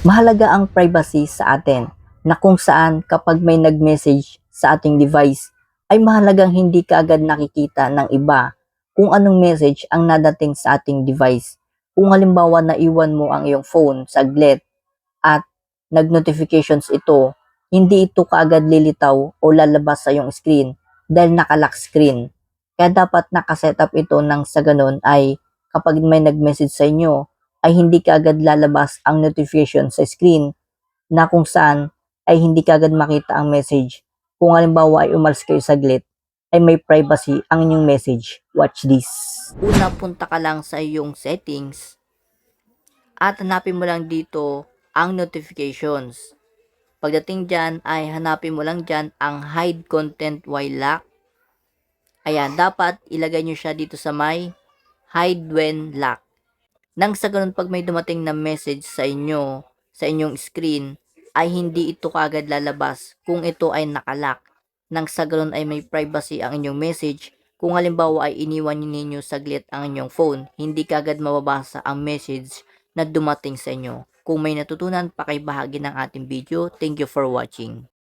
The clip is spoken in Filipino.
Mahalaga ang privacy sa atin na kung saan kapag may nag-message sa ating device ay mahalagang hindi kaagad nakikita ng iba kung anong message ang nadating sa ating device. Kung halimbawa naiwan mo ang iyong phone saglit at nag-notifications ito, hindi ito kaagad lilitaw o lalabas sa iyong screen dahil naka-lock screen. Kaya dapat nakasetup ito nang sa ganun ay kapag may nag-message sa inyo ay hindi kaagad lalabas ang notification sa screen na kung saan ay hindi kaagad makita ang message. Kung halimbawa ay umalis kayo saglit, ay may privacy ang inyong message. Watch this. Una, punta ka lang sa iyong settings at hanapin mo lang dito ang notifications. Pagdating dyan ay hanapin mo lang dyan ang hide content while locked. Ayan, dapat ilagay nyo siya dito sa may hide when locked. Nang sa ganun pag may dumating na message sa inyo, sa inyong screen, ay hindi ito kaagad lalabas kung ito ay nakalock. Nang sa ganun ay may privacy ang inyong message. Kung halimbawa ay iniwan ninyo saglit ang inyong phone, hindi kaagad mababasa ang message na dumating sa inyo. Kung may natutunan, pakibahagi ng ating video. Thank you for watching.